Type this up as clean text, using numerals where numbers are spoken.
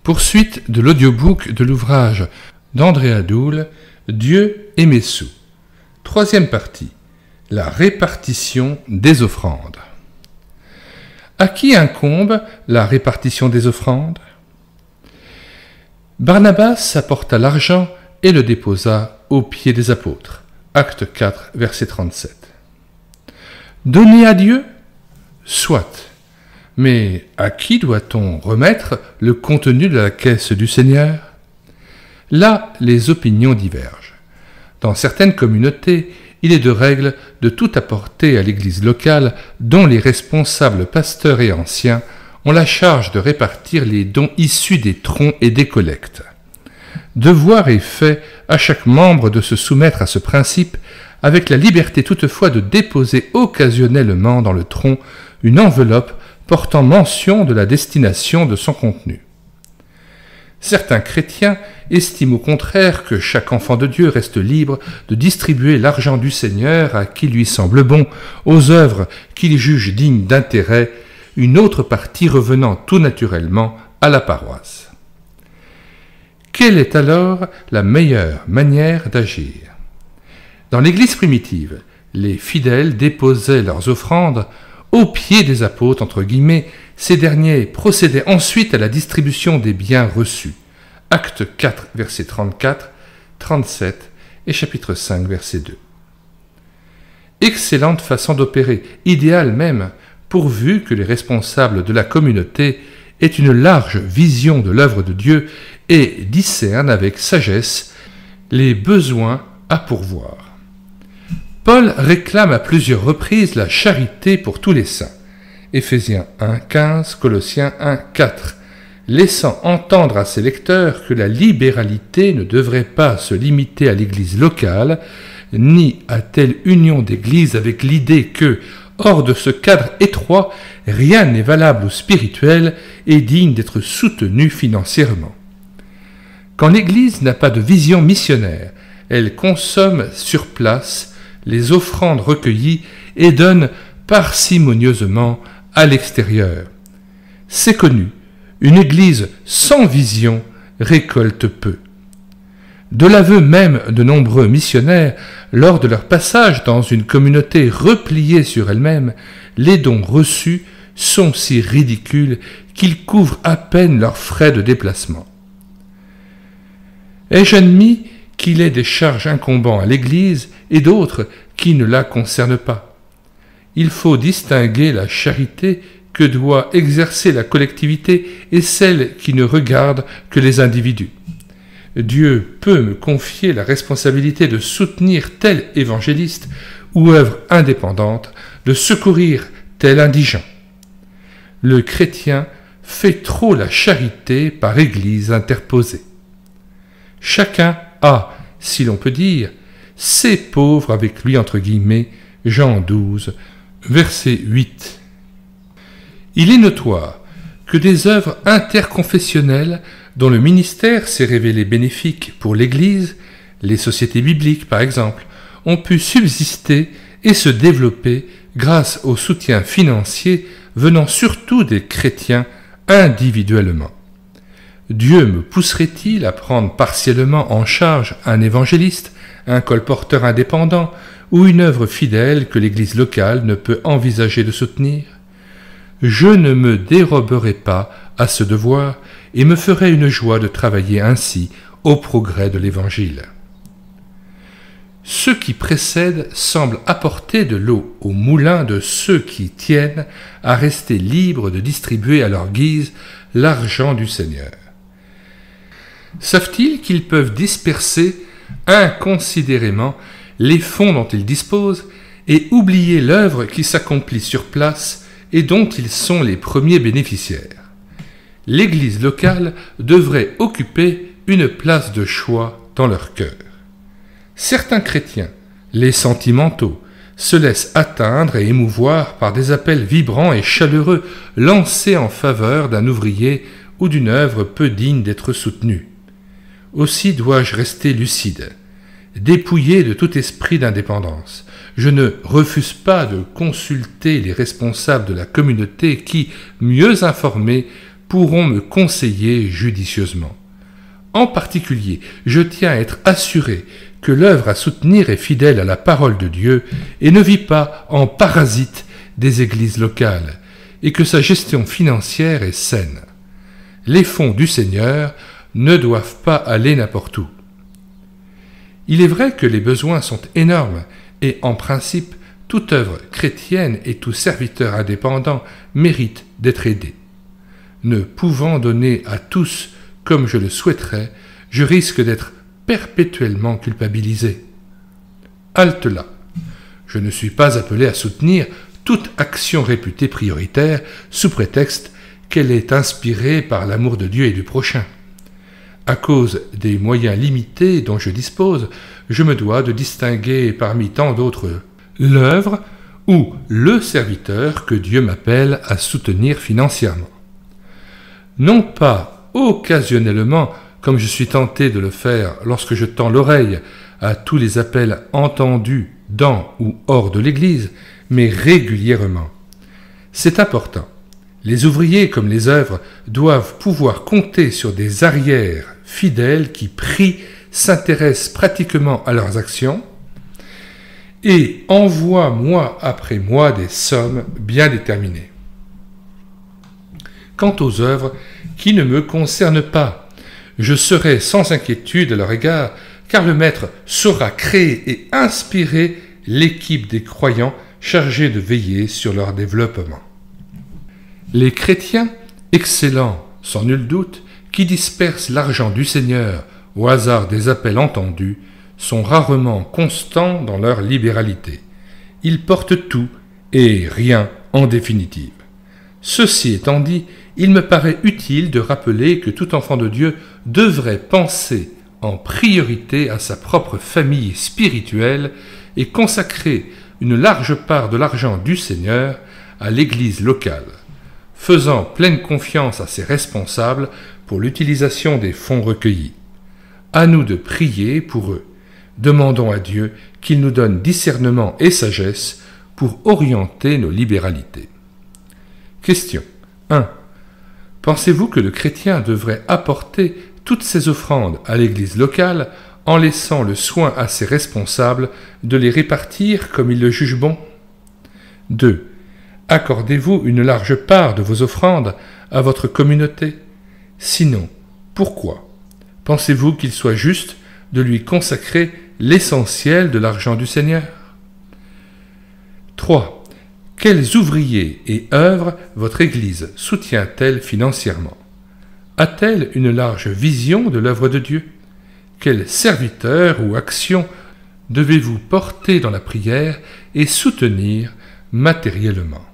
Poursuite de l'audiobook de l'ouvrage d'Andrea Doul, Dieu et mes sous. Troisième partie, la répartition des offrandes. À qui incombe la répartition des offrandes? Barnabas apporta l'argent et le déposa aux pieds des apôtres. Acte 4, verset 37. Donner à Dieu? Soit. Mais à qui doit-on remettre le contenu de la caisse du Seigneur? Là, les opinions divergent. Dans certaines communautés, il est de règle de tout apporter à l'église locale dont les responsables pasteurs et anciens ont la charge de répartir les dons issus des troncs et des collectes. Devoir est fait à chaque membre de se soumettre à ce principe, avec la liberté toutefois de déposer occasionnellement dans le tronc une enveloppe portant mention de la destination de son contenu. Certains chrétiens estiment au contraire que chaque enfant de Dieu reste libre de distribuer l'argent du Seigneur à qui lui semble bon, aux œuvres qu'il juge dignes d'intérêt, une autre partie revenant tout naturellement à la paroisse. Quelle est alors la meilleure manière d'agir? Dans l'Église primitive, les fidèles déposaient leurs offrandes aux pieds des apôtres, entre guillemets. Ces derniers procédaient ensuite à la distribution des biens reçus. Acte 4, verset 34, 37 et chapitre 5, verset 2. Excellente façon d'opérer, idéale même, pourvu que les responsables de la communauté aient une large vision de l'œuvre de Dieu et discernent avec sagesse les besoins à pourvoir. Paul réclame à plusieurs reprises la charité pour tous les saints. Éphésiens 1, 15, Colossiens 1, 4, laissant entendre à ses lecteurs que la libéralité ne devrait pas se limiter à l'église locale, ni à telle union d'églises avec l'idée que, hors de ce cadre étroit, rien n'est valable ou spirituel et digne d'être soutenu financièrement. Quand l'Église n'a pas de vision missionnaire, elle consomme sur place les offrandes recueillies et donne parcimonieusement à l'extérieur. C'est connu, une Église sans vision récolte peu. De l'aveu même de nombreux missionnaires, lors de leur passage dans une communauté repliée sur elle-même, les dons reçus sont si ridicules qu'ils couvrent à peine leurs frais de déplacement. Ai-je admis qu'il est des charges incombant à l'Église et d'autres qui ne la concernent pas? Il faut distinguer la charité que doit exercer la collectivité et celle qui ne regarde que les individus. Dieu peut me confier la responsabilité de soutenir tel évangéliste ou œuvre indépendante, de secourir tel indigent. Le chrétien fait trop la charité par église interposée. Chacun a, si l'on peut dire, ses pauvres avec lui, entre guillemets, Jean 12, verset 8. Il est notoire que des œuvres interconfessionnelles dont le ministère s'est révélé bénéfique pour l'Église, les sociétés bibliques par exemple, ont pu subsister et se développer grâce au soutien financier venant surtout des chrétiens individuellement. Dieu me pousserait-il à prendre partiellement en charge un évangéliste, un colporteur indépendant ou une œuvre fidèle que l'Église locale ne peut envisager de soutenir? Je ne me déroberai pas à ce devoir et me ferai une joie de travailler ainsi au progrès de l'Évangile. Ce qui précède semble apporter de l'eau au moulin de ceux qui tiennent à rester libres de distribuer à leur guise l'argent du Seigneur. Savent-ils qu'ils peuvent disperser inconsidérément les fonds dont ils disposent et oublier l'œuvre qui s'accomplit sur place et dont ils sont les premiers bénéficiaires? L'Église locale devrait occuper une place de choix dans leur cœur. Certains chrétiens, les sentimentaux, se laissent atteindre et émouvoir par des appels vibrants et chaleureux lancés en faveur d'un ouvrier ou d'une œuvre peu digne d'être soutenue. Aussi dois-je rester lucide, dépouillé de tout esprit d'indépendance. Je ne refuse pas de consulter les responsables de la communauté qui, mieux informés, pourront me conseiller judicieusement. En particulier, je tiens à être assuré que l'œuvre à soutenir est fidèle à la parole de Dieu et ne vit pas en parasite des églises locales, et que sa gestion financière est saine. Les fonds du Seigneur ne doivent pas aller n'importe où. Il est vrai que les besoins sont énormes et, en principe, toute œuvre chrétienne et tout serviteur indépendant mérite d'être aidé. Ne pouvant donner à tous comme je le souhaiterais, je risque d'être perpétuellement culpabilisé. Halte là. Je ne suis pas appelé à soutenir toute action réputée prioritaire sous prétexte qu'elle est inspirée par l'amour de Dieu et du prochain. À cause des moyens limités dont je dispose, je me dois de distinguer parmi tant d'autres l'œuvre ou le serviteur que Dieu m'appelle à soutenir financièrement. Non pas occasionnellement, comme je suis tenté de le faire lorsque je tends l'oreille à tous les appels entendus dans ou hors de l'Église, mais régulièrement. C'est important. Les ouvriers comme les œuvres doivent pouvoir compter sur des arrières fidèles qui prient, s'intéressent pratiquement à leurs actions et envoient mois après mois des sommes bien déterminées. Quant aux œuvres qui ne me concernent pas, je serai sans inquiétude à leur égard, car le Maître saura créer et inspirer l'équipe des croyants chargés de veiller sur leur développement. Les chrétiens, excellents sans nul doute, qui dispersent l'argent du Seigneur au hasard des appels entendus, sont rarement constants dans leur libéralité. Ils portent tout et rien en définitive. Ceci étant dit, il me paraît utile de rappeler que tout enfant de Dieu devrait penser en priorité à sa propre famille spirituelle et consacrer une large part de l'argent du Seigneur à l'Église locale, faisant pleine confiance à ses responsables pour l'utilisation des fonds recueillis. À nous de prier pour eux. Demandons à Dieu qu'il nous donne discernement et sagesse pour orienter nos libéralités. Question 1. Pensez-vous que le chrétien devrait apporter toutes ses offrandes à l'Église locale en laissant le soin à ses responsables de les répartir comme il le juge bon? 2. Accordez-vous une large part de vos offrandes à votre communauté? Sinon, pourquoi pensez-vous qu'il soit juste de lui consacrer l'essentiel de l'argent du Seigneur? 3. Quels ouvriers et œuvres votre Église soutient-elle financièrement? A-t-elle une large vision de l'œuvre de Dieu? Quels serviteurs ou actions devez-vous porter dans la prière et soutenir matériellement?